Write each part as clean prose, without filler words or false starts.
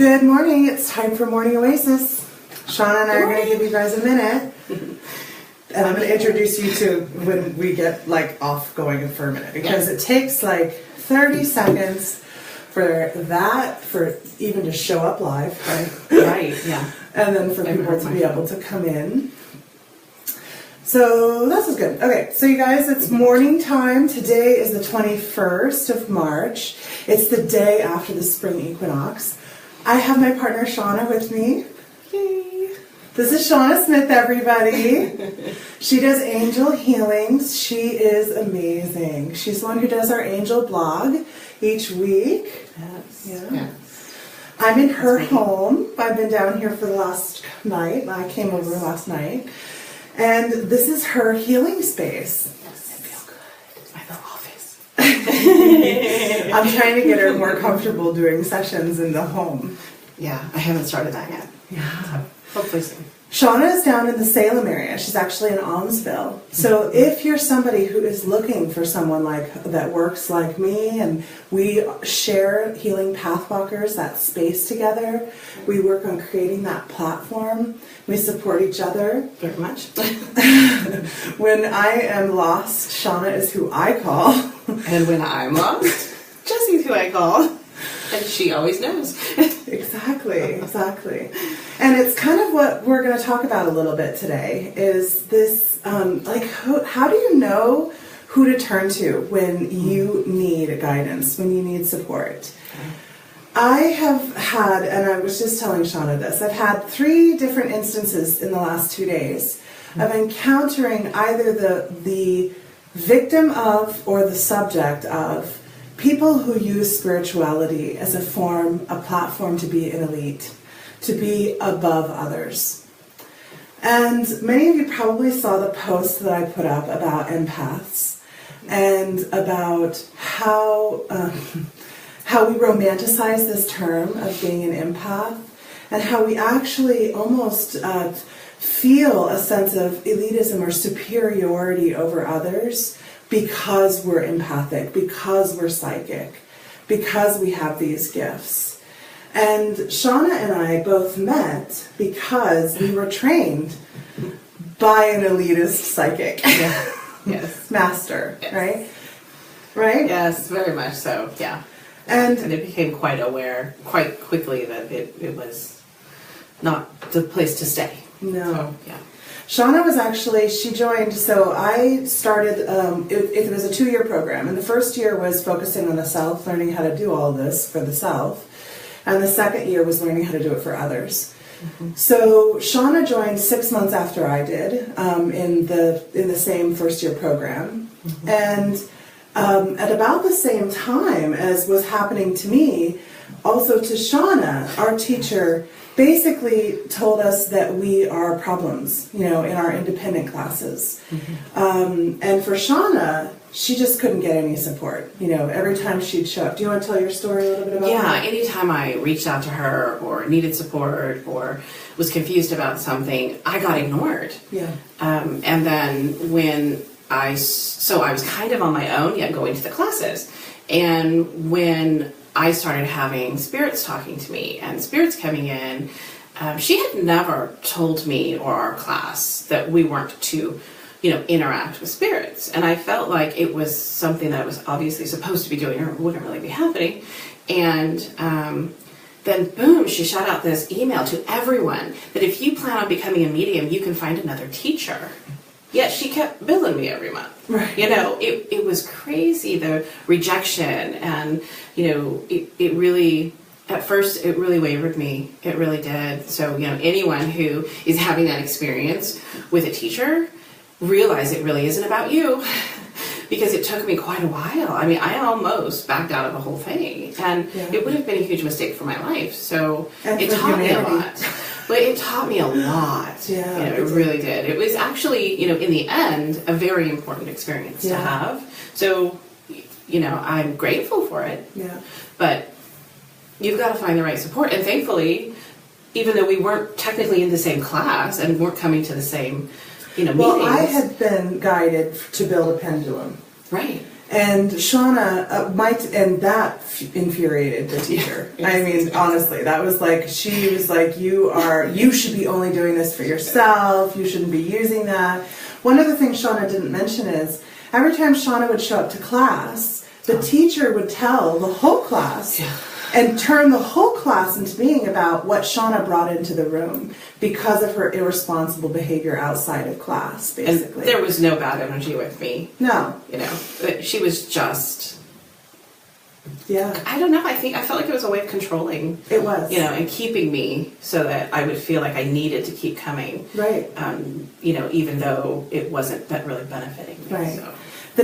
Good morning. It's time for Morning Oasis. Shauna and I are going to give you guys a minute. And I'm going to introduce you to when we get off going for a minute. Because it takes 30 seconds for even to show up live. Right, yeah. And then for people to be able to come in. So this is good. Okay, so you guys, it's morning time. Today is the 21st of March. It's the day after the spring equinox. I have my partner Shauna with me. Yay! This is Shauna Smith, everybody. She does angel healings. She is amazing. She's the one who does our angel blog each week. Yes. Yeah. Yes. I'm in her home. I've been down here for the last night. I came over last night. And this is her healing space. Yes, I feel good. I'm in the office. I'm trying to get her more comfortable doing sessions in the home. Yeah, I haven't started that yet. Yeah. So hopefully soon. Shauna is down in the Salem area. She's actually in Almsville. So if you're somebody who is looking for someone that works like me, and we share Healing Pathwalkers, that space together, we work on creating that platform. We support each other. Very much. When I am lost, Shauna is who I call. And when I'm lost, Jessie's who I call. And she always knows. Exactly. And it's kind of what we're going to talk about a little bit today, is this, how do you know who to turn to when you need guidance, when you need support? I have had, and I was just telling Shauna this, I've had 3 different instances in the last 2 days of encountering either the victim of or the subject of people who use spirituality as a platform to be an elite, to be above others. And many of you probably saw the post that I put up about empaths and about how we romanticize this term of being an empath, and how we actually almost feel a sense of elitism or superiority over others because we're empathic, because we're psychic, because we have these gifts. And Shauna and I both met because we were trained by an elitist psychic. Yeah. Yes. Master, yes. Right? Yes, very much so, yeah. And it became quite aware quite quickly that it was not the place to stay. No. So, yeah. Shauna was actually, she joined, so I started, it was a 2-year program, and the first year was focusing on the self, learning how to do all this for the self, and the second year was learning how to do it for others. Mm-hmm. So Shauna joined 6 months after I did, in the same first-year program, mm-hmm. And at about the same time as was happening to me, also to Shauna, our teacher basically told us that we are problems, in our independent classes. Mm-hmm. And for Shauna, she just couldn't get any support. Every time she'd show up. Do you want to tell your story a little bit about that? Yeah, anytime I reached out to her or needed support or was confused about something, I got ignored. Yeah. And then when I was kind of on my own, yet going to the classes. And when I started having spirits talking to me and spirits coming in, she had never told me or our class that we weren't to, interact with spirits. And I felt like it was something that I was obviously supposed to be doing or wouldn't really be happening. And then, boom, she shot out this email to everyone that if you plan on becoming a medium, you can find another teacher. Yet she kept billing me every month. Right. It was crazy, the rejection, and, it really, at first, it really wavered me. It really did. So, anyone who is having that experience with a teacher, realize it really isn't about you. Because it took me quite a while. I mean, I almost backed out of the whole thing. And it would have been a huge mistake for my life. So it taught me a lot. But it taught me a lot. Yeah, it really did. It was actually, in the end, a very important experience to have. So, I'm grateful for it. Yeah. But you've got to find the right support. And thankfully, even though we weren't technically in the same class and weren't coming to the same, meetings. Well, I had been guided to build a pendulum. Right. And Shauna, and that infuriated the teacher. I mean, honestly, that was like, she was like, you should be only doing this for yourself. You shouldn't be using that. One of the things Shauna didn't mention is, every time Shauna would show up to class, the teacher would tell the whole class and turn the whole class into being about what Shauna brought into the room because of her irresponsible behavior outside of class, basically. And there was no bad energy with me. No. You know, she was just... Yeah. I don't know. I felt like it was a way of controlling. It was. You know, and keeping me so that I would feel like I needed to keep coming. Right. You know, even though it wasn't really benefiting me. Right. So.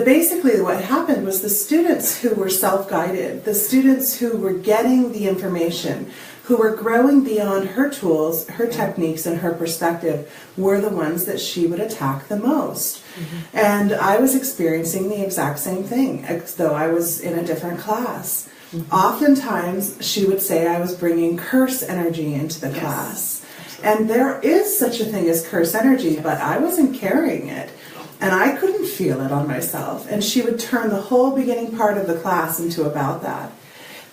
Basically what happened was the students who were self-guided, the students who were getting the information, who were growing beyond her tools, her techniques, and her perspective, were the ones that she would attack the most. Mm-hmm. And I was experiencing the exact same thing, though I was in a different class. Mm-hmm. Oftentimes, she would say I was bringing curse energy into the class. Absolutely. And there is such a thing as curse energy, but I wasn't carrying it. And I couldn't feel it on myself. And she would turn the whole beginning part of the class into about that.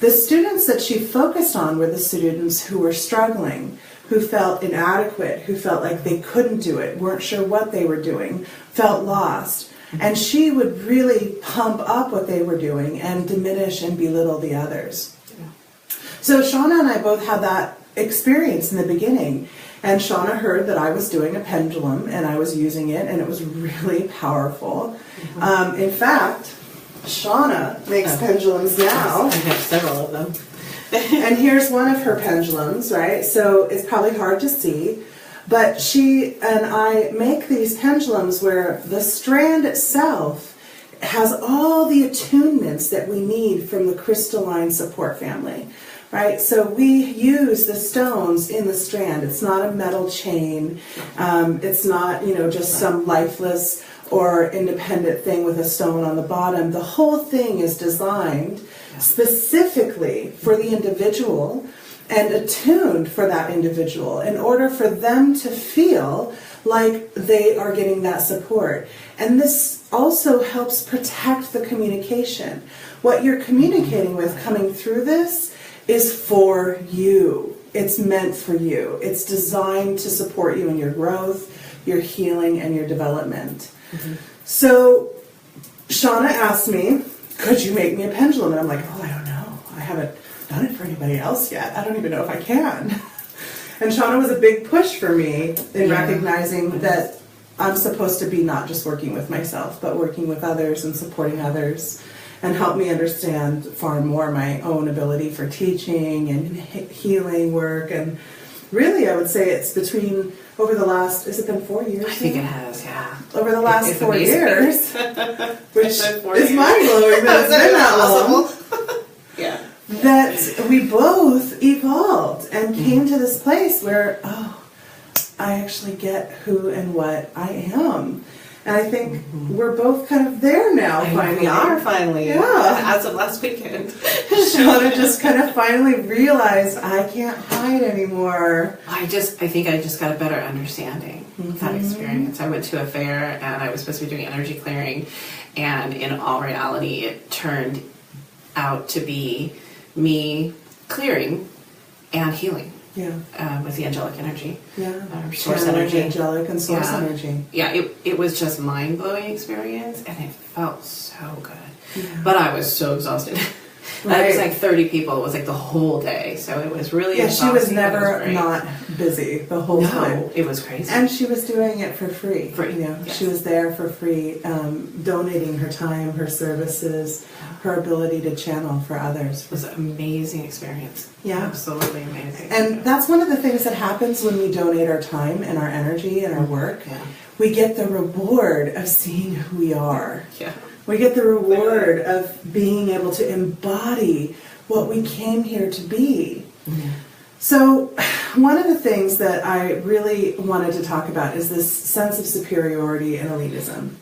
The students that she focused on were the students who were struggling, who felt inadequate, who felt like they couldn't do it, weren't sure what they were doing, felt lost. And she would really pump up what they were doing and diminish and belittle the others. Yeah. So Shauna and I both had that experience in the beginning. And Shauna heard that I was doing a pendulum and I was using it, and it was really powerful. Mm-hmm. In fact, Shauna makes pendulums now. I have several of them. And here's one of her pendulums, right? So it's probably hard to see, but she and I make these pendulums where the strand itself has all the attunements that we need from the crystalline support family. Right, so we use the stones in the strand. It's not a metal chain. It's not, just some lifeless or independent thing with a stone on the bottom. The whole thing is designed specifically for the individual and attuned for that individual in order for them to feel like they are getting that support. And this also helps protect the communication. What you're communicating with coming through this is for you. It's meant for you. It's designed to support you in your growth, your healing, and your development. Mm-hmm. So Shauna asked me, could you make me a pendulum? And I'm like, I don't know. I haven't done it for anybody else yet. I don't even know if I can. And Shauna was a big push for me in recognizing that I'm supposed to be not just working with myself, but working with others and supporting others, and help me understand far more my own ability for teaching and healing work. And really, I would say it's between, over the last, has it been 4 years? I think it has, yeah. Over the last 4 years, which is mind-blowing that it's been that long. Yeah. That we both evolved and came to this place where, I actually get who and what I am. And I think we're both kind of there now, finally. We are finally. Yeah. As of last weekend. Shauna just kind of finally realized I can't hide anymore. I think I just got a better understanding of that experience. I went to a fair and I was supposed to be doing energy clearing, and in all reality it turned out to be me clearing and healing. Yeah. With the angelic energy. Yeah. Source energy. Angelic and source energy. Yeah, it was just mind-blowing experience, and it felt so good. Yeah. But I was so exhausted. Right. It was like 30 people. It was like the whole day. So it was really exhausting. She was never not busy the whole time. No, it was crazy. And she was doing it for free. Yes. She was there for free, donating her time, her services, her ability to channel for others. It was an amazing experience. Yeah. Absolutely amazing. And that's one of the things that happens when we donate our time and our energy and our work. Yeah. We get the reward of seeing who we are. Yeah. We get the reward of being able to embody what we came here to be. Mm-hmm. So one of the things that I really wanted to talk about is this sense of superiority and elitism.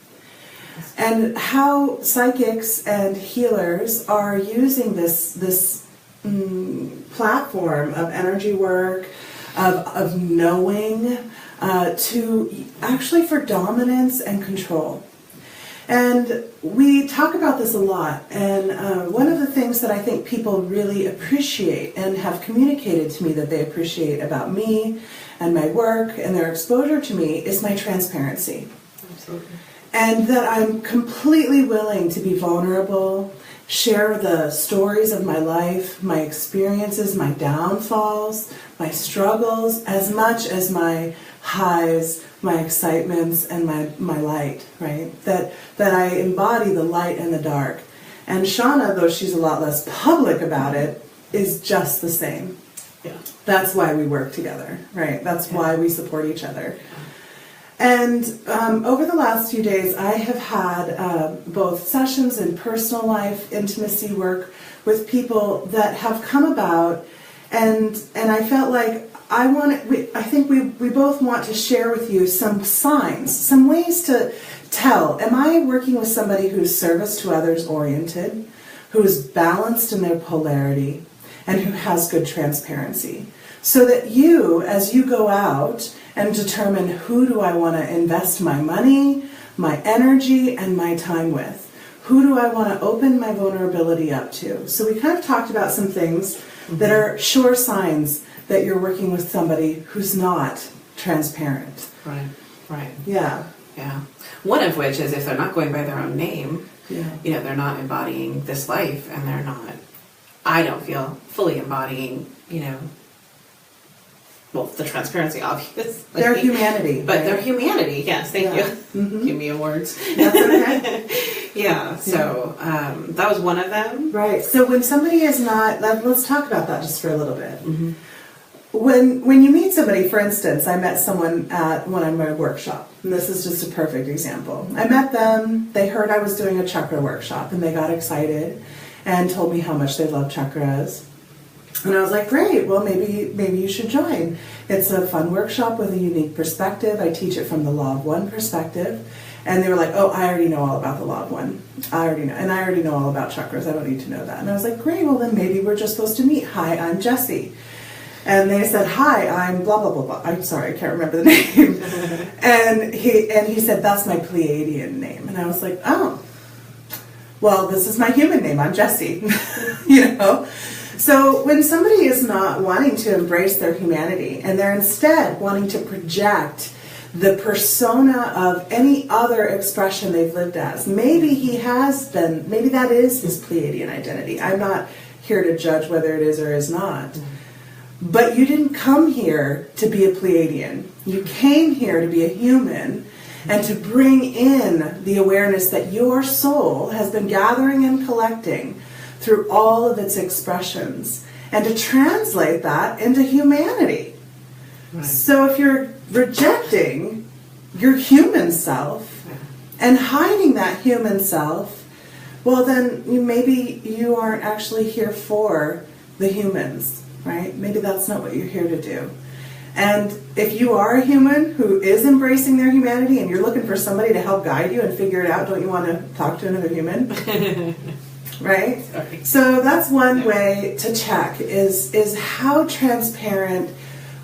And how psychics and healers are using this platform of energy work, of knowing, to actually for dominance and control. And we talk about this a lot, and one of the things that I think people really appreciate and have communicated to me that they appreciate about me and my work and their exposure to me is my transparency. Absolutely. And that I'm completely willing to be vulnerable, share the stories of my life, my experiences, my downfalls, my struggles, as much as my highs, my excitements, and my light, right? That I embody the light and the dark. And Shauna, though she's a lot less public about it, is just the same. Yeah. That's why we work together, right? That's why we support each other. And over the last few days, I have had both sessions in personal life, intimacy work with people that have come about, and I felt like I think we both want to share with you some signs, some ways to tell. Am I working with somebody who's service to others oriented, who's balanced in their polarity, and who has good transparency? So that you, as you go out and determine who do I want to invest my money, my energy, and my time with, who do I want to open my vulnerability up to? So we kind of talked about some things that are sure signs that you're working with somebody who's not transparent. Right, right. Yeah. Yeah. One of which is if they're not going by their own name, Yeah. they're not embodying this life, and they're not, I don't feel, fully embodying, well, the transparency, obviously. Their humanity. But right? their humanity, yes, thank you. Mm-hmm. Give me awards. That's okay. Yeah, so that was one of them. Right. So when somebody is not, let's talk about that just for a little bit. Mm-hmm. When you meet somebody, for instance, I met someone at one of my workshop, and this is just a perfect example. I met them, they heard I was doing a chakra workshop, and they got excited and told me how much they love chakras. And I was like, great, well, maybe you should join. It's a fun workshop with a unique perspective. I teach it from the Law of One perspective. And they were like, oh, I already know all about the Law of One. I already know. And I already know all about chakras. I don't need to know that. And I was like, great, well, then maybe we're just supposed to meet. Hi, I'm Jessie. And they said, hi, I'm blah, blah, blah, blah. I'm sorry, I can't remember the name. and he said, that's my Pleiadian name. And I was like, oh, well, this is my human name. I'm Jessie. So when somebody is not wanting to embrace their humanity and they're instead wanting to project the persona of any other expression they've lived as, maybe that is his Pleiadian identity. I'm not here to judge whether it is or is not. But you didn't come here to be a Pleiadian. You came here to be a human and to bring in the awareness that your soul has been gathering and collecting through all of its expressions, and to translate that into humanity. Right. So if you're rejecting your human self and hiding that human self, well then maybe you aren't actually here for the humans, right? Maybe that's not what you're here to do. And if you are a human who is embracing their humanity and you're looking for somebody to help guide you and figure it out, don't you want to talk to another human? Right? Sorry. So that's one way to check is how transparent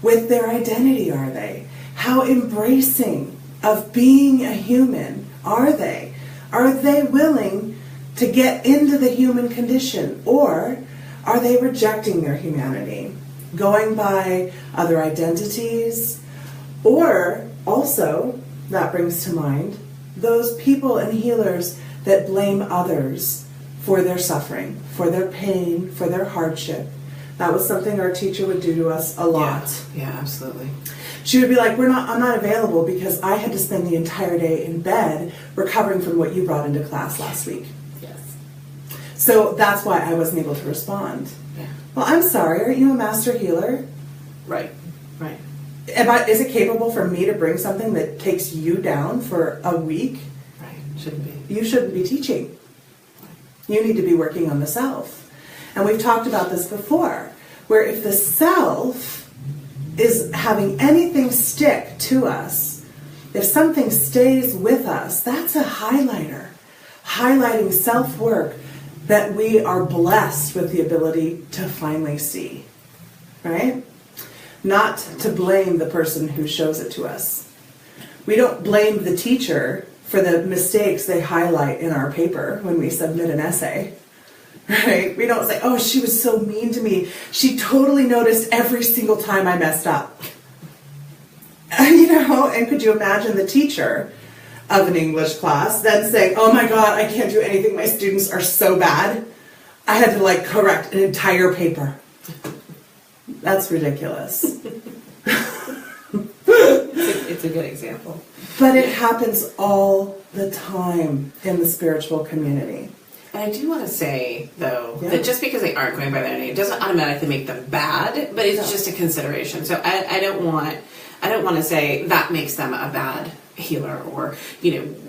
with their identity are they? How embracing of being a human are they? Are they willing to get into the human condition, or are they rejecting their humanity, going by other identities? Or also, that brings to mind, those people and healers that blame others for their suffering, for their pain, for their hardship. That was something our teacher would do to us a lot. Yeah, absolutely. She would be like, I'm not available because I had to spend the entire day in bed recovering from what you brought into class last week. Yes. So that's why I wasn't able to respond. Yeah. Well, I'm sorry, aren't you a master healer? Right, right. Is it capable for me to bring something that takes you down for a week? Right, shouldn't be. You shouldn't be teaching. You need to be working on the self. And we've talked about this before, where if the self is having anything stick to us, if something stays with us, that's a highlighter. Highlighting self-work that we are blessed with the ability to finally see. Right? Not to blame the person who shows it to us. We don't blame the teacher for the mistakes they highlight in our paper when we submit an essay. Right? We don't say, oh, she was so mean to me. She totally noticed every single time I messed up. And could you imagine the teacher of an English class then saying, oh my God, I can't do anything. My students are so bad. I had to correct an entire paper. That's ridiculous. It's a good example. But it happens all the time in the spiritual community. And I do want to say, though, that just because they aren't going by their name doesn't automatically make them bad, but it's just a consideration. So I don't want to say that makes them a bad healer or,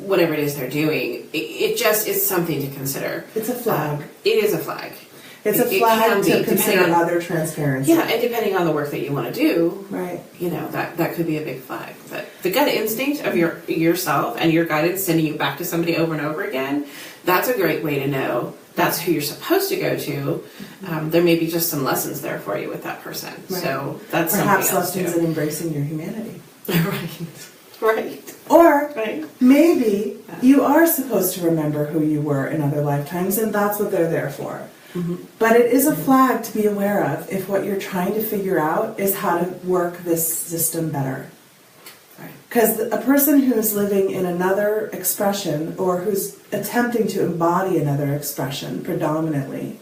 whatever it is they're doing. It just is something to consider. It's a flag. It is a flag. It's a flag to consider other transparency. Yeah, and depending on the work that you want to do, right? That could be a big flag. But the gut instinct of yourself and your guidance sending you back to somebody over and over again, that's a great way to know that's who you're supposed to go to. There may be just some lessons there for you with that person. Right. So that's perhaps lessons in embracing your humanity. Right. Or maybe you are supposed to remember who you were in other lifetimes, and that's what they're there for. Mm-hmm. But it is a flag to be aware of if what you're trying to figure out is how to work this system better. Because a person who's living in another expression or who's attempting to embody another expression predominantly,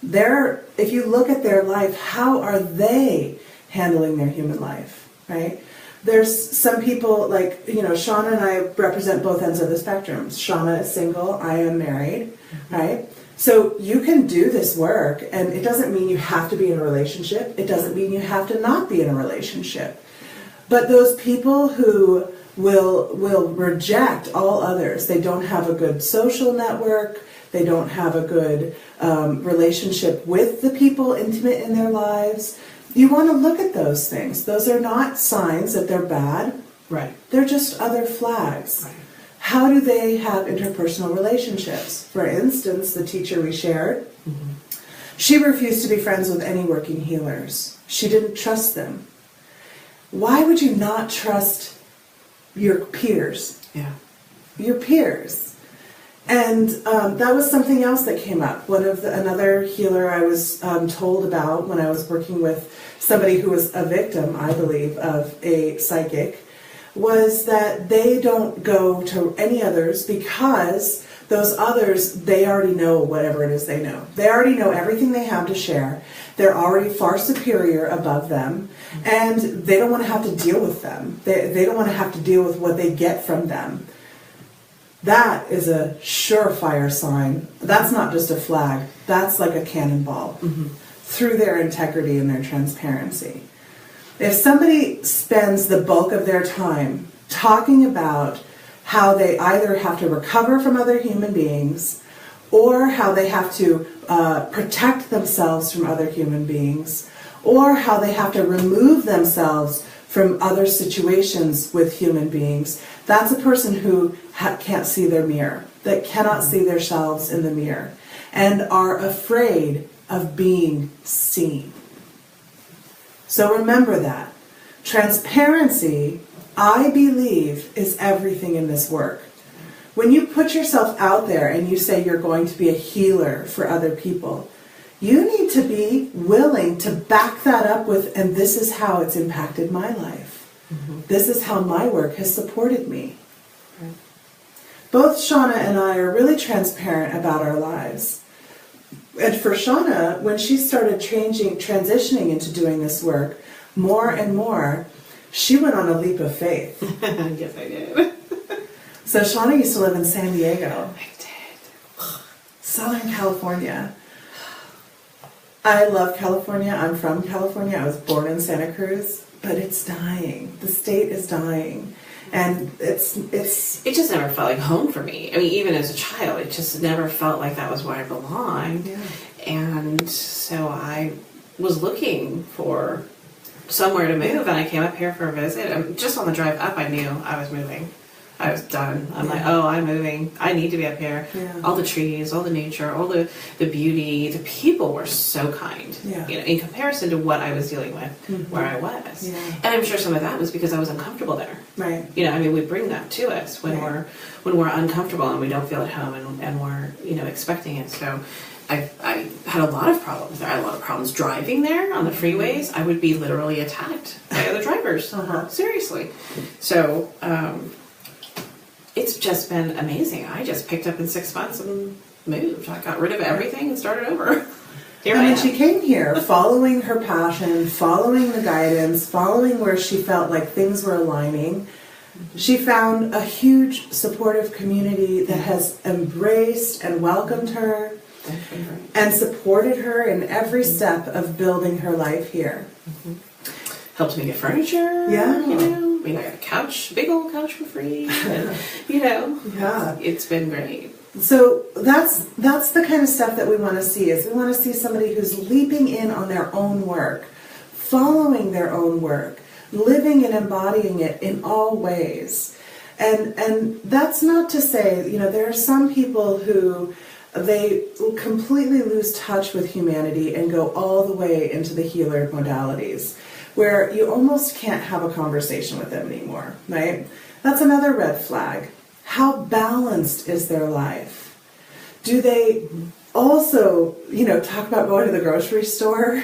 if you look at their life, how are they handling their human life, right? There's some people Shauna and I represent both ends of the spectrum. Shauna is single, I am married, right? So you can do this work, and it doesn't mean you have to be in a relationship. It doesn't mean you have to not be in a relationship. But those people who will reject all others, they don't have a good social network, they don't have a good relationship with the people intimate in their lives, you want to look at those things. Those are not signs that they're bad. Right. They're just other flags. Right. How do they have interpersonal relationships? For instance, the teacher we shared, she refused to be friends with any working healers. She didn't trust them. Why would you not trust your peers? Yeah. Your peers. And that was something else that came up. Another healer I was told about when I was working with somebody who was a victim, I believe, of a psychic, was that they don't go to any others because those others, they already know whatever it is they know. They already know everything they have to share. They're already far superior above them, and they don't want to have to deal with them. They don't want to have to deal with what they get from them. That is a surefire sign. That's not just a flag. That's like a cannonball through their integrity and their transparency. If somebody spends the bulk of their time talking about how they either have to recover from other human beings or how they have to protect themselves from other human beings or how they have to remove themselves from other situations with human beings, that's a person who can't see their mirror, that cannot see themselves in the mirror, and are afraid of being seen. So remember that. Transparency, I believe, is everything in this work. When you put yourself out there and you say you're going to be a healer for other people, you need to be willing to back that up with, and this is how it's impacted my life. This is how my work has supported me. Right. Both Shauna and I are really transparent about our lives. And for Shauna, when she started transitioning into doing this work more and more, she went on a leap of faith. Yes, I did. So Shauna used to live in San Diego. I did. Southern California. I love California. I'm from California. I was born in Santa Cruz, but it's dying. The state is dying. And it just never felt like home for me. I mean, even as a child, it just never felt like that was where I belonged. Yeah. And so I was looking for somewhere to move, and I came up here for a visit. And just on the drive up, I knew I was moving. I was done. I'm like, oh, I'm moving. I need to be up here. Yeah. All the trees, all the nature, all the beauty. The people were so kind. Yeah. You know, in comparison to what I was dealing with where I was. Yeah. And I'm sure some of that was because I was uncomfortable there. Right. You know, I mean, we bring that to us when we're uncomfortable and we don't feel at home and we're, you know, expecting it. So I had a lot of problems there. I had a lot of problems driving there on the freeways. I would be literally attacked by other drivers. Seriously. So it's just been amazing. I just picked up in 6 months and moved. I got rid of everything and started over. Here I am. And she came here following her passion, following the guidance, following where she felt like things were aligning. She found a huge supportive community that has embraced and welcomed her and supported her in every step of building her life here. Helped me get furniture. Yeah. You know, I mean, I got a couch, big old couch for free. And, you know, it's been great. So that's the kind of stuff that we want to see. Is we want to see somebody who's leaping in on their own work, following their own work, living and embodying it in all ways. And that's not to say, you know, there are some people who they completely lose touch with humanity and go all the way into the healer modalities, where you almost can't have a conversation with them anymore, right? That's another red flag. How balanced is their life? Do they also, you know, talk about going to the grocery store,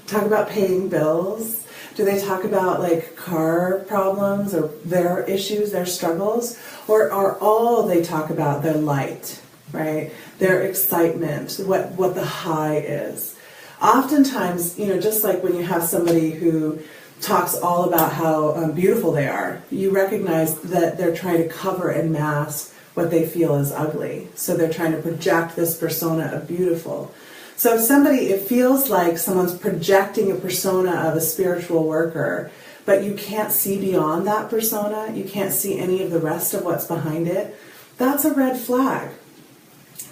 talk about paying bills? Do they talk about like car problems or their issues, their struggles? Or are all they talk about their light, right? Their excitement, what the high is. Oftentimes, you know, just like when you have somebody who talks all about how beautiful they are, you recognize that they're trying to cover and mask what they feel is ugly. So they're trying to project this persona of beautiful. So if it feels like someone's projecting a persona of a spiritual worker, but you can't see beyond that persona, you can't see any of the rest of what's behind it, that's a red flag.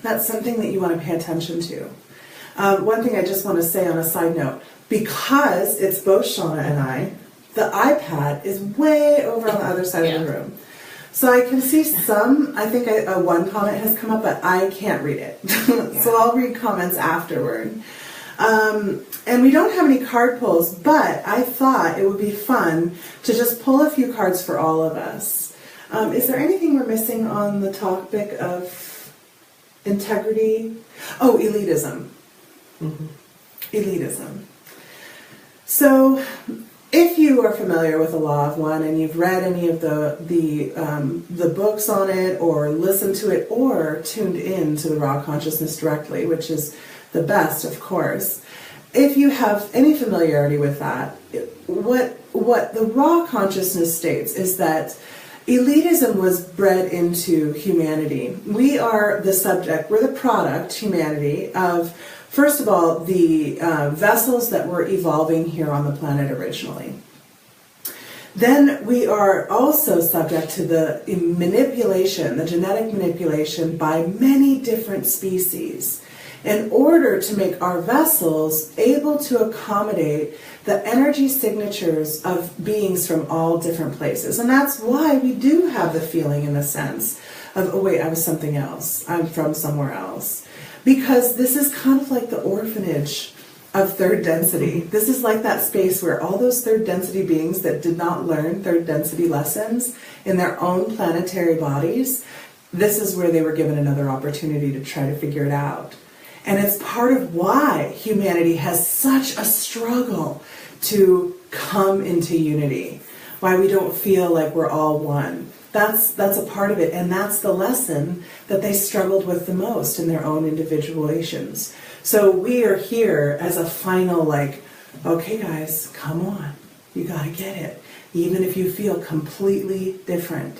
That's something that you want to pay attention to. One thing I just want to say on a side note, because it's both Shauna and I, the iPad is way over on the other side of the room. So I can see some, I think one comment has come up, but I can't read it. So I'll read comments afterward. And we don't have any card pulls, but I thought it would be fun to just pull a few cards for all of us. Is there anything we're missing on the topic of integrity? Oh, elitism. Elitism. So, if you are familiar with the Law of One and you've read any of the books on it, or listened to it, or tuned in to the Raw Consciousness directly, which is the best, of course, if you have any familiarity with that, what the Raw Consciousness states is that elitism was bred into humanity. We are the subject, we're the product, humanity, of, first of all, the vessels that were evolving here on the planet originally. Then we are also subject to the manipulation, the genetic manipulation by many different species in order to make our vessels able to accommodate the energy signatures of beings from all different places. And that's why we do have the feeling, in the sense of, oh wait, I was something else. I'm from somewhere else. Because this is kind of like the orphanage of third density. This is like that space where all those third density beings that did not learn third density lessons in their own planetary bodies, this is where they were given another opportunity to try to figure it out. And it's part of why humanity has such a struggle to come into unity, why we don't feel like we're all one. That's a part of it, and that's the lesson that they struggled with the most in their own individuations. So we are here as a final, like, okay guys, come on, you gotta get it. Even if you feel completely different,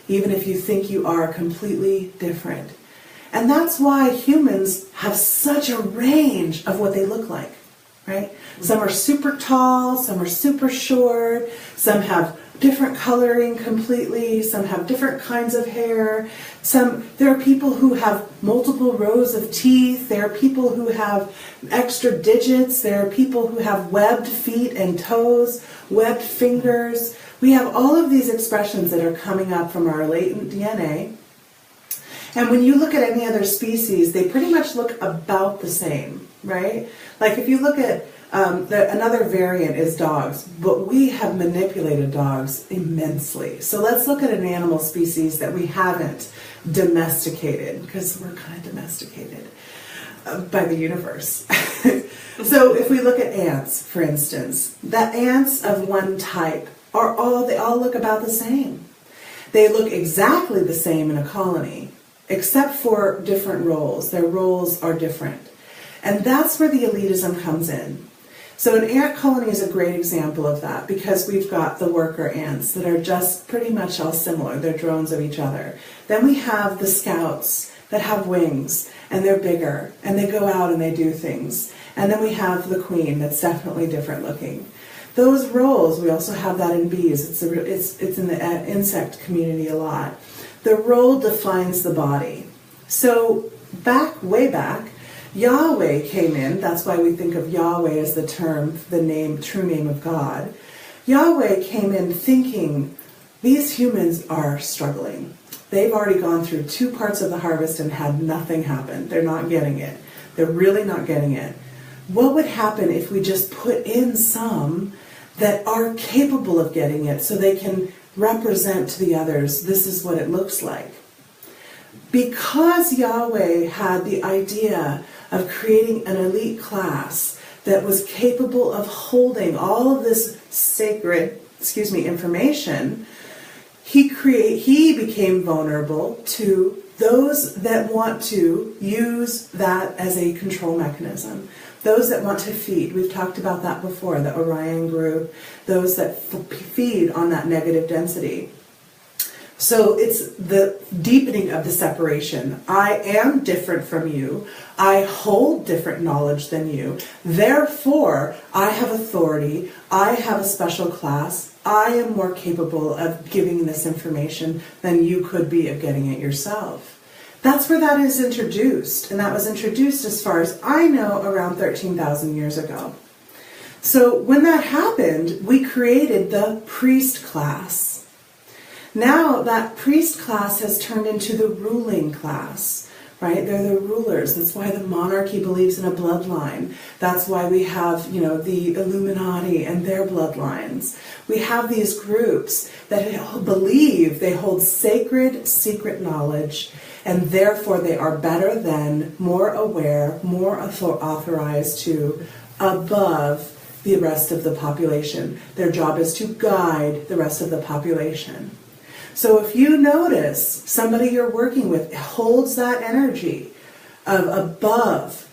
even if you think you are completely different. And that's why humans have such a range of what they look like, right? Some are super tall, some are super short, some have different coloring completely, some have different kinds of hair, there are people who have multiple rows of teeth, there are people who have extra digits, there are people who have webbed feet and toes, webbed fingers. We have all of these expressions that are coming up from our latent DNA. And when you look at any other species, they pretty much look about the same, right? Like if you look at another variant is dogs, but we have manipulated dogs immensely. So let's look at an animal species that we haven't domesticated, because we're kind of domesticated by the universe. So if we look at ants, for instance, the ants of one type they all look about the same. They look exactly the same in a colony, except for different roles. Their roles are different. And that's where the elitism comes in. So an ant colony is a great example of that, because we've got the worker ants that are just pretty much all similar. They're drones of each other. Then we have the scouts that have wings, and they're bigger, and they go out and they do things. And then we have the queen that's definitely different looking. Those roles, we also have that in bees. It's in the insect community a lot. The role defines the body. So way back, Yahweh came in. That's why we think of Yahweh as the term, true name of God. Yahweh came in thinking, these humans are struggling. They've already gone through 2 parts of the harvest and had nothing happen. They're not getting it. They're really not getting it. What would happen if we just put in some that are capable of getting it, so they can represent to the others, this is what it looks like? Because Yahweh had the idea of creating an elite class that was capable of holding all of this sacred, information, he became vulnerable to those that want to use that as a control mechanism. Those that want to feed, we've talked about that before, the Orion group, those that feed on that negative density. So it's the deepening of the separation. I am different from you. I hold different knowledge than you. Therefore, I have authority. I have a special class. I am more capable of giving this information than you could be of getting it yourself. That's where that is introduced. And that was introduced, as far as I know, around 13,000 years ago. So when that happened, we created the priest class. Now that priest class has turned into the ruling class, right? They're the rulers. That's why the monarchy believes in a bloodline. That's why we have, the Illuminati and their bloodlines. We have these groups that believe they hold sacred, secret knowledge, and therefore they are better than, more aware, more authorized to, above the rest of the population. Their job is to guide the rest of the population. So if you notice somebody you're working with holds that energy of above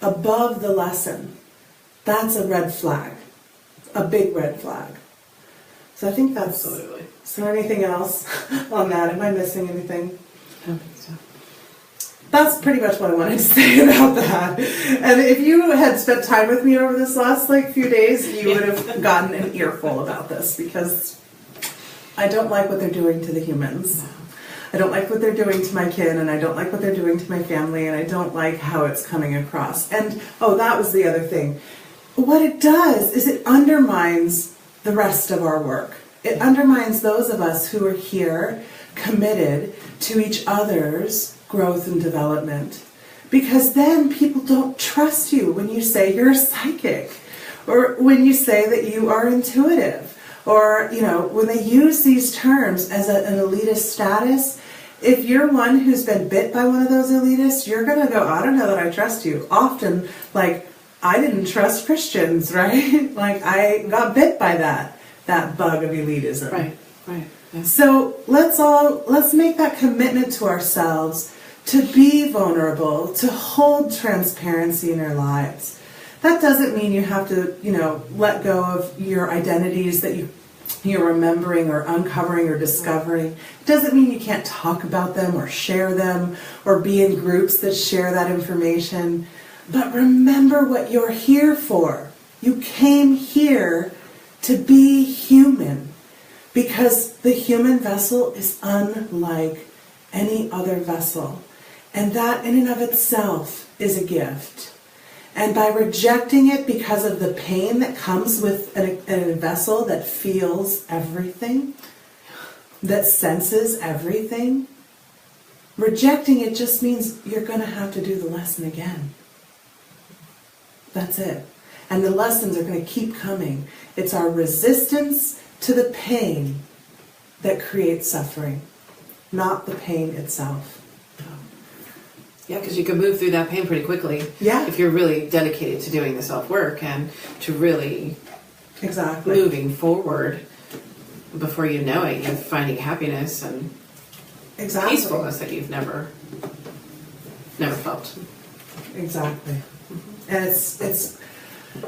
the lesson, that's a red flag, a big red flag. So I think that's... Absolutely. Is there anything else on that? Am I missing anything? I don't think so. That's pretty much what I wanted to say about that. And if you had spent time with me over this last few days, you would have gotten an earful about this, because I don't like what they're doing to the humans. I don't like what they're doing to my kin, and I don't like what they're doing to my family, and I don't like how it's coming across. And, that was the other thing. What it does is it undermines the rest of our work. It undermines those of us who are here committed to each other's growth and development. Because then people don't trust you when you say you're a psychic, or when you say that you are intuitive, or, when they use these terms as an elitist status. If you're one who's been bit by one of those elitists, you're going to go, I don't know that I trust you. Often, I didn't trust Christians, right? I got bit by that bug of elitism. Right. Yeah. So let's make that commitment to ourselves to be vulnerable, to hold transparency in our lives. That doesn't mean you have to, let go of your identities that you're remembering or uncovering or discovering. It doesn't mean you can't talk about them or share them or be in groups that share that information. But remember what you're here for. You came here to be human, because the human vessel is unlike any other vessel. And that in and of itself is a gift. And by rejecting it because of the pain that comes with a vessel that feels everything, that senses everything, rejecting it just means you're going to have to do the lesson again. That's it. And the lessons are going to keep coming. It's our resistance to the pain that creates suffering, not the pain itself. Yeah, because you can move through that pain pretty quickly. Yeah. If you're really dedicated to doing the self-work and to really moving forward, before you know it, you're finding happiness and peacefulness that you've never felt. Exactly. And it's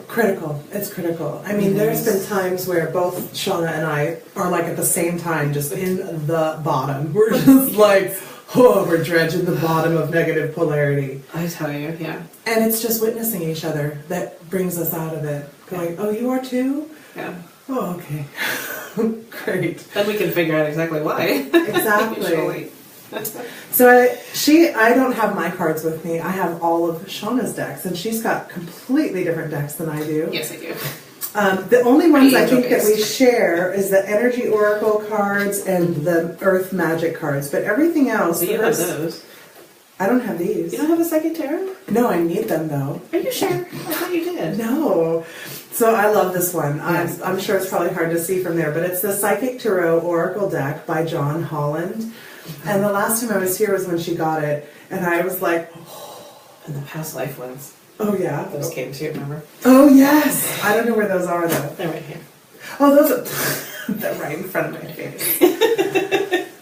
critical. It's critical. I mean, there's been times where both Shauna and I are like at the same time just in the bottom. We're just like, oh, we're dredging the bottom of negative polarity. I tell you, yeah. And it's just witnessing each other that brings us out of it. Going, oh, you are too? Yeah. Oh, okay. Great. Then we can figure out exactly why. Exactly. So I don't have my cards with me. I have all of Shauna's decks, and she's got completely different decks than I do. Yes, I do. The only ones I think that we share is the Energy Oracle cards and the Earth Magic cards, but everything else... So you have those. I don't have these. You don't have a Psychic Tarot? No, I need them though. Are you sure? I thought you did. No. So I love this one. Yes. I'm sure it's probably hard to see from there, but it's the Psychic Tarot Oracle deck by John Holland. And the last time I was here was when she got it, and I was like, oh. And the past life ones. Oh, yeah. Those came too, remember? Oh, yes. I don't know where those are, though. They're right here. Oh, those are... They're right in front of my face.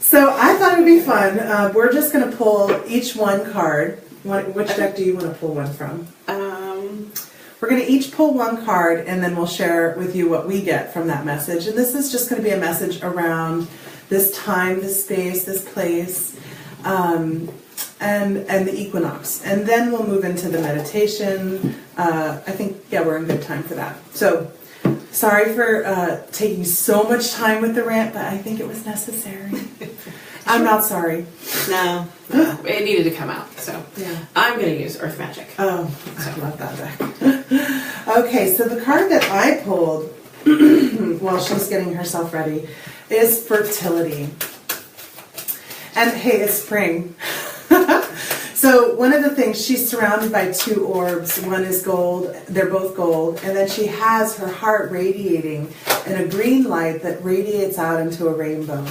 So I thought it would be fun. We're just going to pull each one card. Which deck do you want to pull one from? We're going to each pull one card, and then we'll share with you what we get from that message. And this is just going to be a message around this time, this space, this place, and the equinox. And then we'll move into the meditation. I think, yeah, we're in good time for that. So, sorry for taking so much time with the rant, but I think it was necessary. I'm not sorry. No, it needed to come out. So yeah. I'm going to use Earth Magic. Oh, I love that deck. Okay, so the card that I pulled while she's getting herself ready is fertility. And hey, it's spring. So one of the things, she's surrounded by two orbs. One is gold, they're both gold, and then she has her heart radiating in a green light that radiates out into a rainbow.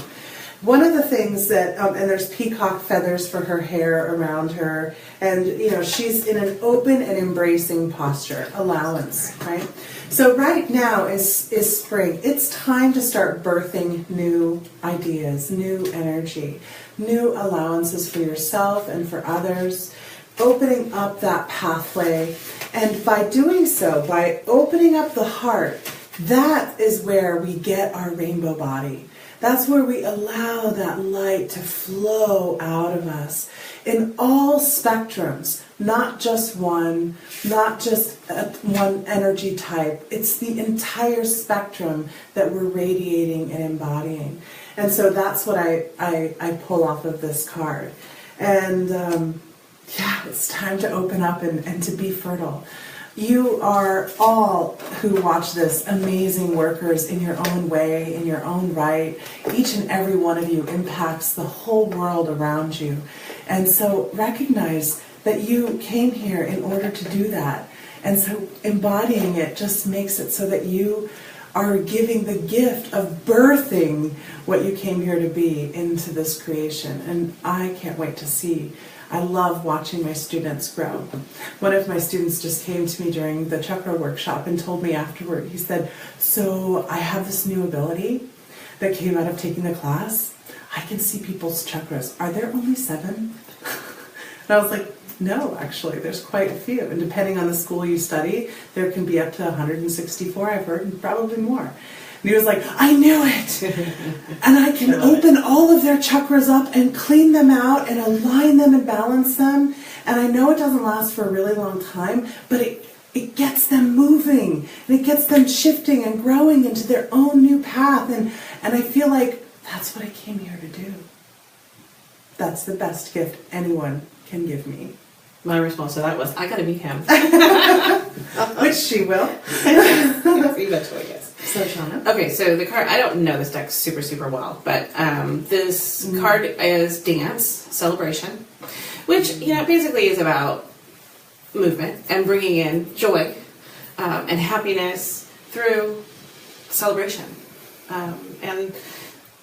One of the things that, and there's peacock feathers for her hair around her, and you know, she's in an open and embracing posture, allowance, right? So right now is spring. It's time to start birthing new ideas, new energy, new allowances for yourself and for others, opening up that pathway. And by doing so, by opening up the heart, that is where we get our rainbow body. That's where we allow that light to flow out of us in all spectrums, not just one, not just one energy type. It's the entire spectrum that we're radiating and embodying. And so that's what I pull off of this card. And yeah, it's time to open up and to be fertile. You are all who watch this amazing workers in your own way, in your own right. Each and every one of you impacts the whole world around you. And so recognize that you came here in order to do that. And so embodying it just makes it so that you are giving the gift of birthing what you came here to be into this creation. And I can't wait to see. I love watching my students grow. One of my students just came to me during the chakra workshop and told me afterward, he said, so I have this new ability that came out of taking the class. I can see people's chakras. Are there only 7? And I was like, no, actually, there's quite a few. And depending on the school you study, there can be up to 164, I've heard, and probably more. And he was like, I knew it! And I can open all of their chakras up and clean them out and align them and balance them. And I know it doesn't last for a really long time, but it gets them moving, and it gets them shifting and growing into their own new path. And I feel like that's what I came here to do. That's the best gift anyone can give me. My response to that was, I gotta meet him. Which she will. Eventually, yes. So, Shauna? Okay, so the card, I don't know this deck super, super well, but this card is Dance, Celebration, which, basically is about movement and bringing in joy and happiness through celebration. And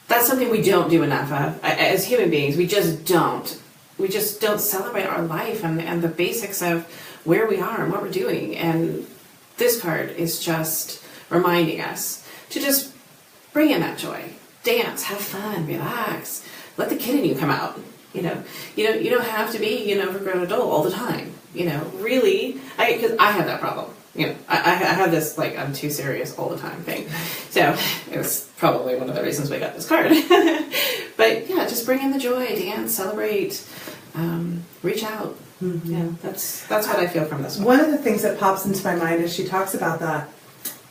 that's something we don't do enough of. As human beings, we just don't. We just don't celebrate our life and the basics of where we are and what we're doing. And this card is just reminding us to just bring in that joy. Dance, have fun, relax. Let the kid in you come out. You don't have to be, a grown adult all the time. Really, because I have that problem. I have this, I'm too serious all the time thing. So it was probably one of the reasons we got this card. But yeah, just bring in the joy, dance, celebrate, reach out. Mm-hmm. Yeah, that's what I feel from this one. One of the things that pops into my mind as she talks about that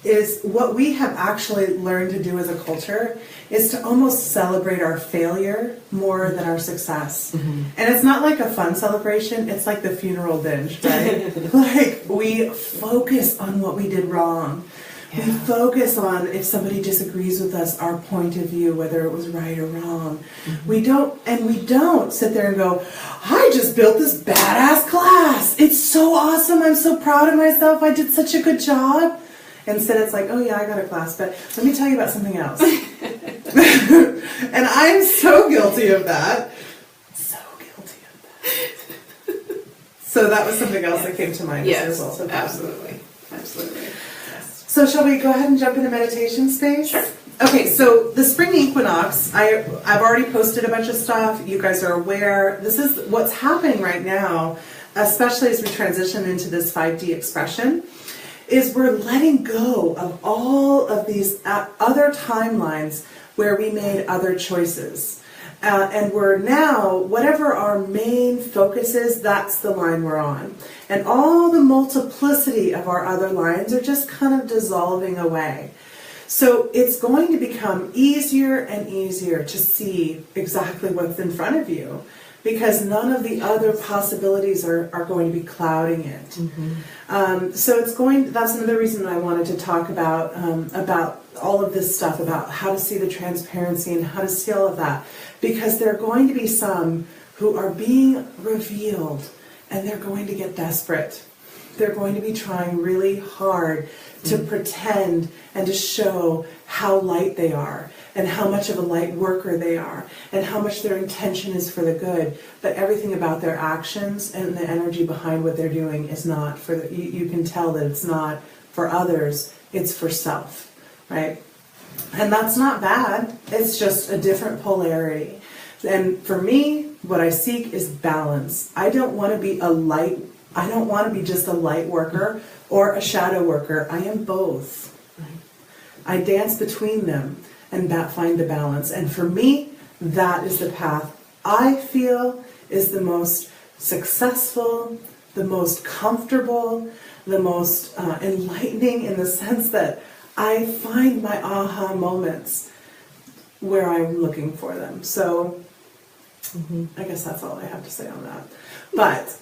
is what we have actually learned to do as a culture is to almost celebrate our failure more than our success. Mm-hmm. And it's not like a fun celebration, it's like the funeral binge, right? We focus on what we did wrong. Yeah. We focus on if somebody disagrees with us, our point of view, whether it was right or wrong. Mm-hmm. We don't sit there and go, I just built this badass class. It's so awesome. I'm so proud of myself. I did such a good job. Instead, it's like, oh yeah, I got a class, but let me tell you about something else. And I'm so guilty of that. So guilty of that. So that was something else that came to mind. Yes, also absolutely. Absolutely. Yes. So shall we go ahead and jump into meditation space? Sure. Okay, so the spring equinox, I've already posted a bunch of stuff. You guys are aware. This is what's happening right now, especially as we transition into this 5D expression. Is we're letting go of all of these other timelines where we made other choices. And we're now, whatever our main focus is, that's the line we're on. And all the multiplicity of our other lines are just kind of dissolving away. So it's going to become easier and easier to see exactly what's in front of you, because none of the other possibilities are going to be clouding it. Mm-hmm. So that's another reason I wanted to talk about all of this stuff, about how to see the transparency and how to see all of that. Because there are going to be some who are being revealed and they're going to get desperate. They're going to be trying really hard to pretend and to show how light they are and how much of a light worker they are and how much their intention is for the good. But everything about their actions and the energy behind what they're doing is not for the, you can tell that it's not for others, it's for self, right? And that's not bad. It's just a different polarity. And for me, what I seek is balance. I don't want to be I don't want to be just a light worker or a shadow worker. I am both. I dance between them and find the balance. And for me, that is the path I feel is the most successful, the most comfortable, the most enlightening, in the sense that I find my aha moments where I'm looking for them. So I guess that's all I have to say on that. But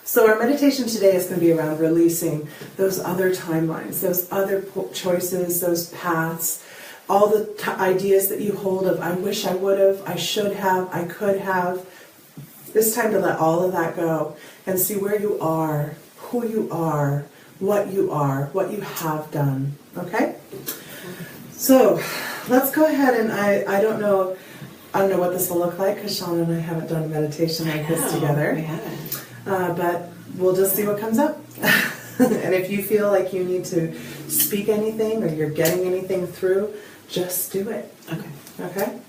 so our meditation today is going to be around releasing those other timelines, those other choices, those paths, all the ideas that you hold of, I wish I would have, I should have, I could have. It's time to let all of that go and see where you are, who you are, what you have done. Okay? So let's go ahead, and I don't know what this will look like, because Shauna and I haven't done a meditation like this together. We haven't. But we'll just see what comes up. And if you feel like you need to speak anything or you're getting anything through, just do it. Okay. Okay?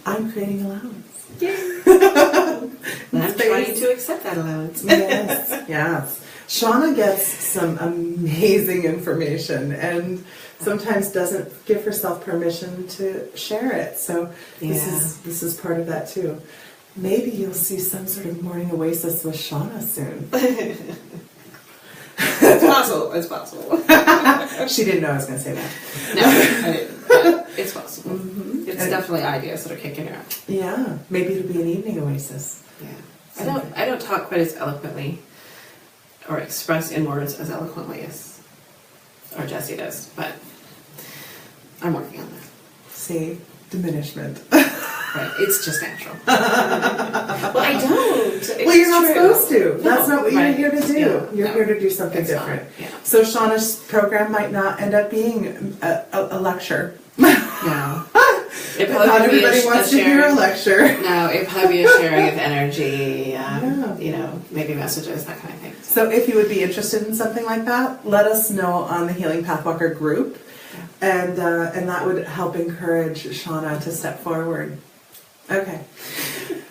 I'm creating allowance. Yay! I'm trying to accept that allowance. Yes. Yes. Shauna gets some amazing information and sometimes doesn't give herself permission to share it. So this is part of that too. Maybe you'll see some sort of morning oasis with Shauna soon. It's possible. It's possible. She didn't know I was going to say that. No, I didn't. But it's possible. Mm-hmm. It's definitely ideas that are kicking around. Yeah, maybe it'll be an evening oasis. Yeah, I don't talk quite as eloquently or express in words as eloquently as Jessie does, but I'm working on that. See, diminishment. Right, it's just natural. Well, I don't. Well, you're not supposed to. That's not what you're here to do. Yeah, You're here to do something different. Yeah. So Shauna's program might not end up being a lecture. No. Not everybody wants to hear a lecture. No, it'd probably be a sharing of energy, maybe messages, that kind of thing. So if you would be interested in something like that, let us know on the Healing Pathwalker group, and that would help encourage Shauna to step forward. Okay.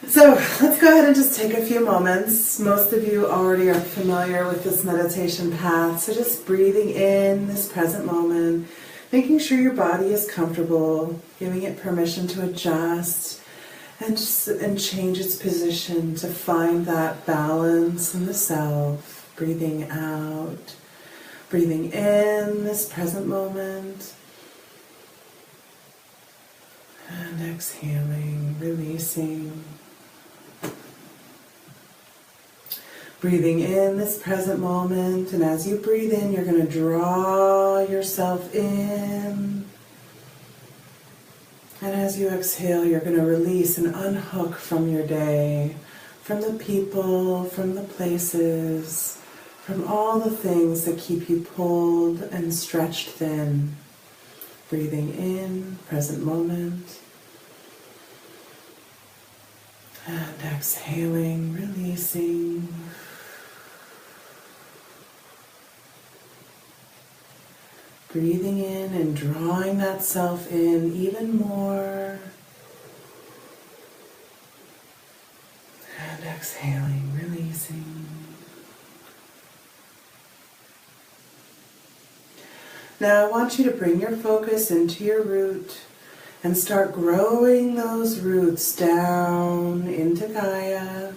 So let's go ahead and just take a few moments. Most of you already are familiar with this meditation path, so just breathing in this present moment, making sure your body is comfortable, giving it permission to adjust and change its position to find that balance in the self. Breathing out, breathing in this present moment, and exhaling, releasing. Breathing in this present moment, and as you breathe in, you're going to draw yourself in. And as you exhale, you're going to release and unhook from your day, from the people, from the places, from all the things that keep you pulled and stretched thin. Breathing in, present moment. And exhaling, releasing. Breathing in and drawing that self in even more. And exhaling, releasing. Now I want you to bring your focus into your root and start growing those roots down into Gaia.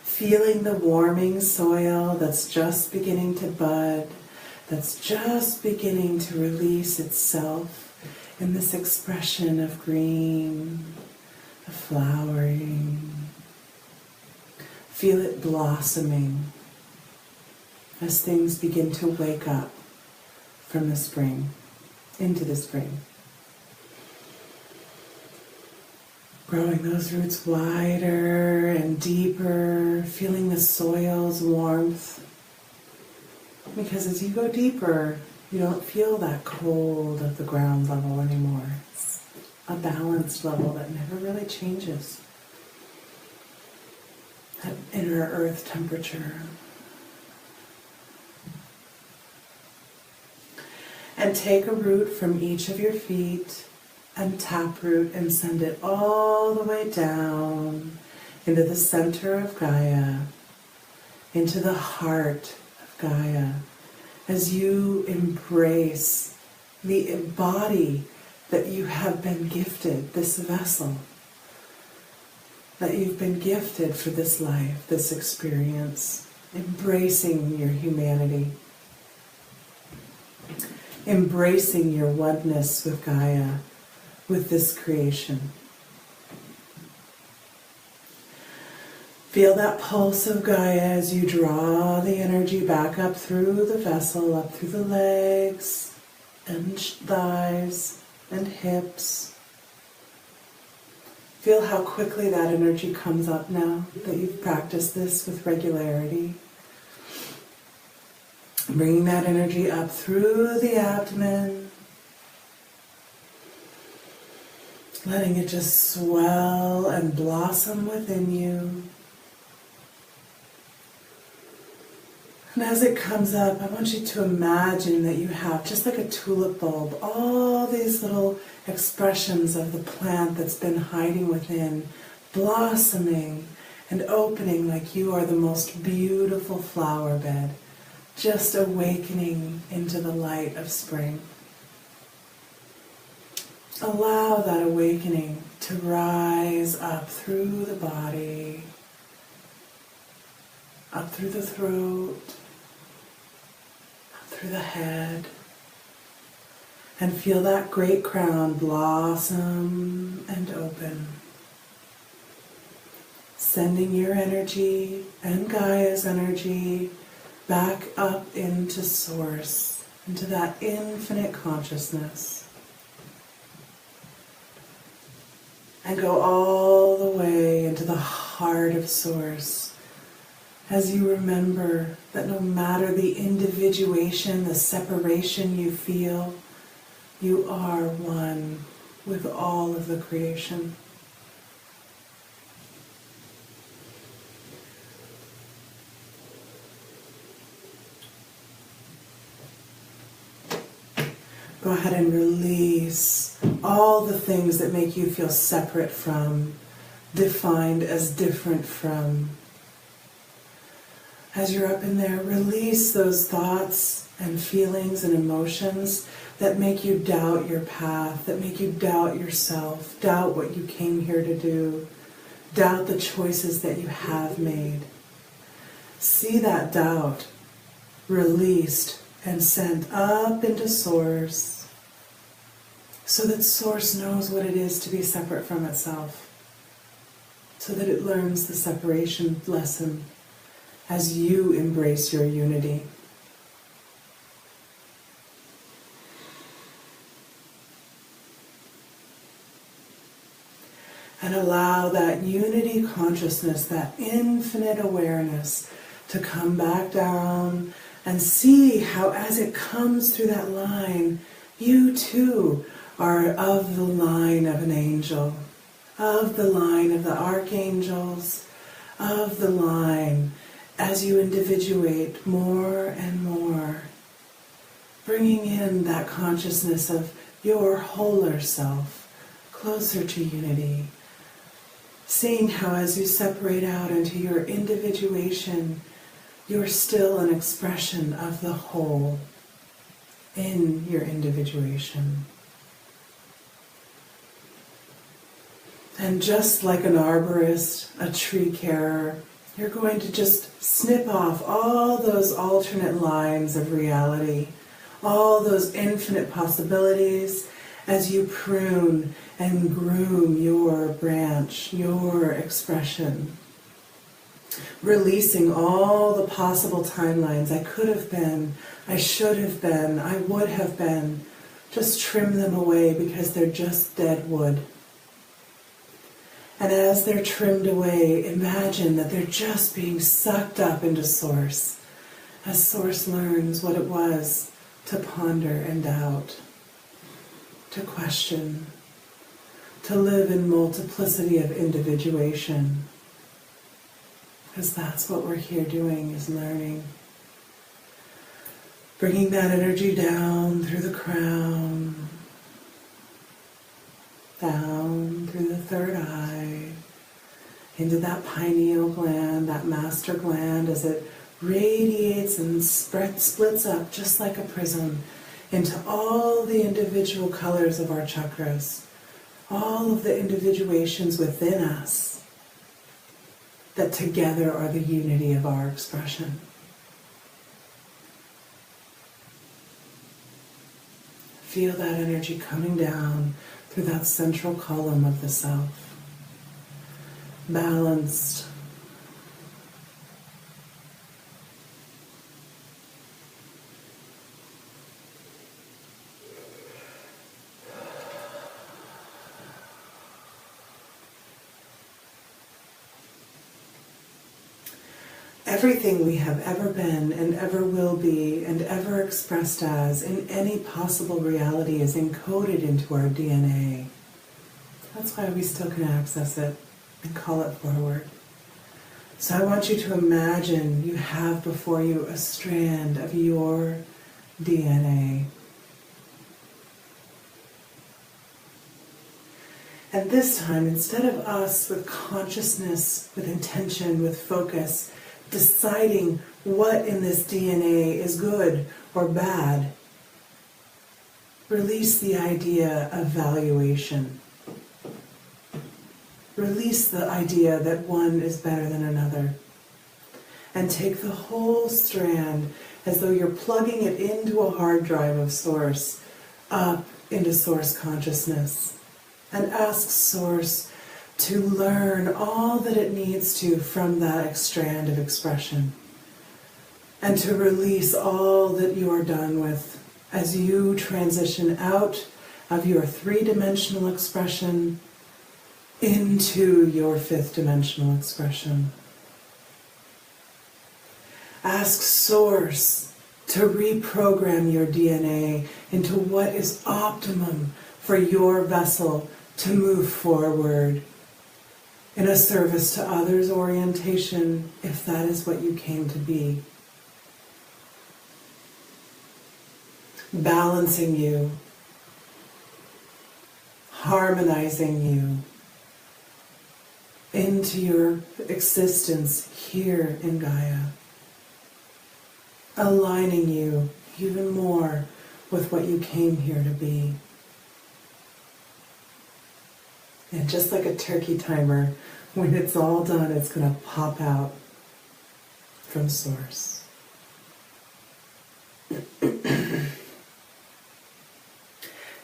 Feeling the warming soil that's just beginning to bud, that's just beginning to release itself in this expression of green, of flowering. Feel it blossoming as things begin to wake up from the spring, into the spring. Growing those roots wider and deeper, feeling the soil's warmth. Because as you go deeper, you don't feel that cold of the ground level anymore. It's a balanced level that never really changes. That inner earth temperature. And take a root from each of your feet and taproot and send it all the way down into the center of Gaia, into the heart of Gaia, as you embrace the body that you have been gifted, this vessel, that you've been gifted for this life, this experience, embracing your humanity, embracing your oneness with Gaia, with this creation. Feel that pulse of Gaia as you draw the energy back up through the vessel, up through the legs and thighs and hips. Feel how quickly that energy comes up now that you've practiced this with regularity. Bringing that energy up through the abdomen, letting it just swell and blossom within you. And as it comes up, I want you to imagine that you have, just like a tulip bulb, all these little expressions of the plant that's been hiding within, blossoming and opening like you are the most beautiful flower bed, just awakening into the light of spring. Allow that awakening to rise up through the body, up through the throat, through the head. And feel that great crown blossom and open. Sending your energy and Gaia's energy back up into Source, into that infinite consciousness. And go all the way into the heart of Source as you remember that no matter the individuation, the separation you feel, you are one with all of the creation. Go ahead and release all the things that make you feel separate from, defined as different from. As you're up in there, release those thoughts and feelings and emotions that make you doubt your path, that make you doubt yourself, doubt what you came here to do, doubt the choices that you have made. See that doubt released and sent up into Source, so that Source knows what it is to be separate from itself, so that it learns the separation lesson as you embrace your unity. And allow that unity consciousness, that infinite awareness, to come back down and see how as it comes through that line, you too are of the line of an angel, of the line of the archangels, of the line as you individuate more and more, bringing in that consciousness of your wholer self closer to unity, seeing how as you separate out into your individuation, you're still an expression of the whole in your individuation. And just like an arborist, a tree carer, you're going to just snip off all those alternate lines of reality, all those infinite possibilities as you prune and groom your branch, your expression. Releasing all the possible timelines. I could have been, I should have been, I would have been. Just trim them away because they're just dead wood. And as they're trimmed away, imagine that they're just being sucked up into Source, as Source learns what it was to ponder and doubt, to question, to live in multiplicity of individuation. Because that's what we're here doing, is learning. Bringing that energy down through the crown, down through the third eye, into that pineal gland, that master gland, as it radiates and splits up just like a prism into all the individual colors of our chakras, all of the individuations within us that together are the unity of our expression. Feel that energy coming down through that central column of the self. Balanced. Everything we have ever been and ever will be and ever expressed as in any possible reality is encoded into our DNA. That's why we still can access it and call it forward. So I want you to imagine you have before you a strand of your DNA. And this time, instead of us with consciousness, with intention, with focus, deciding what in this DNA is good or bad, release the idea of valuation. Release the idea that one is better than another. and take the whole strand as though you're plugging it into a hard drive of Source, up into Source consciousness, and ask Source to learn all that it needs to from that strand of expression, and to release all that you are done with as you transition out of your three-dimensional expression into your fifth-dimensional expression. Ask Source to reprogram your DNA into what is optimum for your vessel to move forward in a service to others orientation, if that is what you came to be. Balancing you, harmonizing you into your existence here in Gaia, aligning you even more with what you came here to be. And just like a turkey timer, when it's all done, it's going to pop out from Source.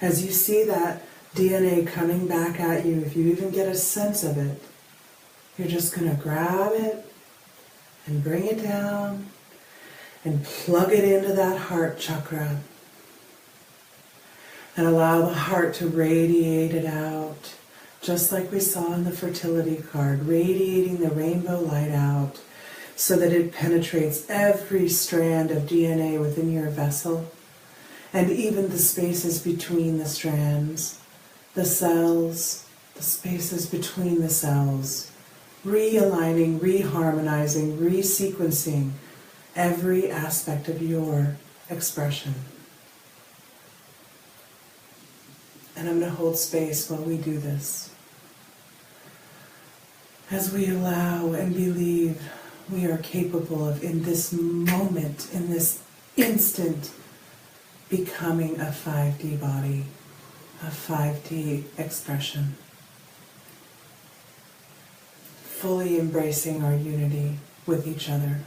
As you see that DNA coming back at you, if you even get a sense of it, you're just going to grab it and bring it down and plug it into that heart chakra and allow the heart to radiate it out, just like we saw in the fertility card, radiating the rainbow light out so that it penetrates every strand of DNA within your vessel, and even the spaces between the strands, the cells, the spaces between the cells, realigning, reharmonizing, resequencing every aspect of your expression. And I'm going to hold space while we do this, as we allow and believe we are capable of, in this moment, in this instant, becoming a 5D body, a 5D expression, fully embracing our unity with each other.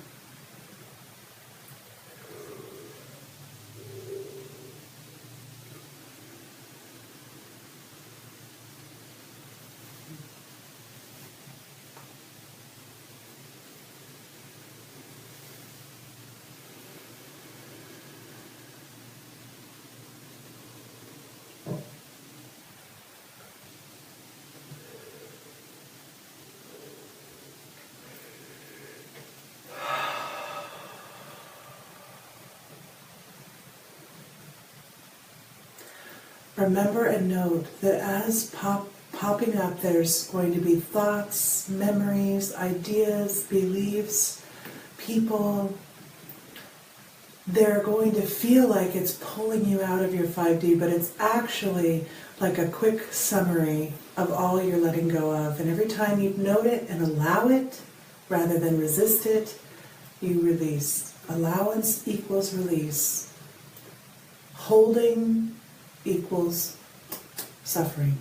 Remember and note that as popping up, there's going to be thoughts, memories, ideas, beliefs, people. They're going to feel like it's pulling you out of your 5D, but it's actually like a quick summary of all you're letting go of. And every time you note it and allow it, rather than resist it, you release. Allowance equals release. Holding equals suffering.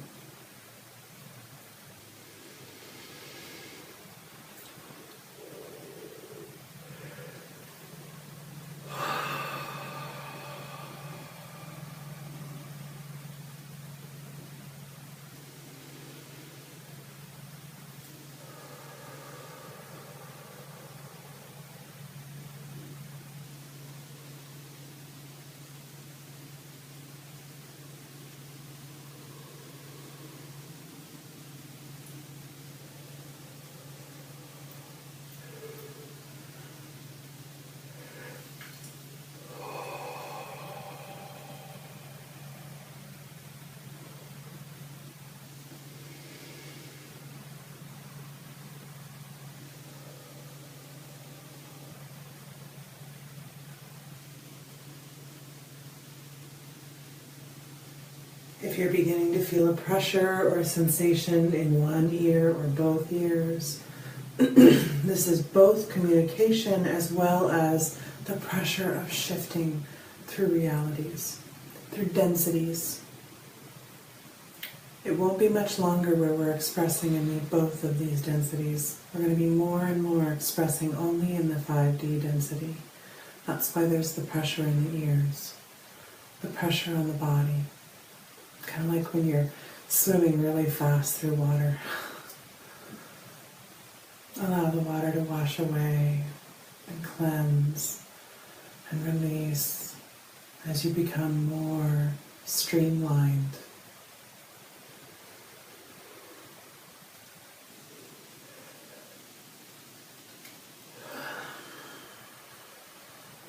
If you're beginning to feel a pressure or a sensation in one ear or both ears, this is both communication as well as the pressure of shifting through realities, through densities. It won't be much longer where we're expressing in both of these densities. We're going to be more and more expressing only in the 5D density. That's why there's the pressure in the ears, the pressure on the body. Kind of like when you're swimming really fast through water. Allow the water to wash away and cleanse and release as you become more streamlined.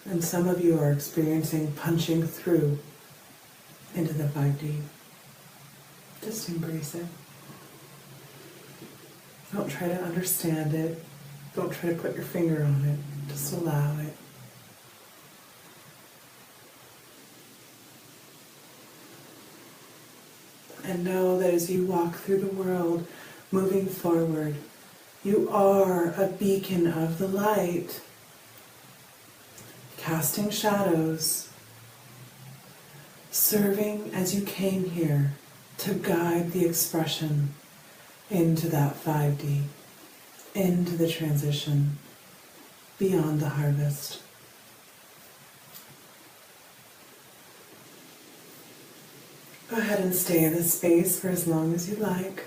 And some of you are experiencing punching through into the 5D. Just embrace it. Don't try to understand it. Don't try to put your finger on it. Just allow it. And know that as you walk through the world, moving forward, you are a beacon of the light, casting shadows, serving as you came here to guide the expression into that 5D, into the transition, beyond the harvest. Go ahead and stay in this space for as long as you like.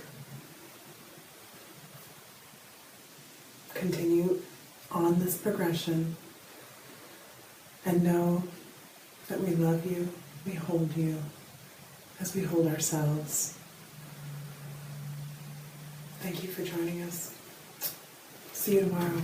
Continue on this progression and know that we love you, we hold you as we hold ourselves. Thank you for joining us. See you tomorrow.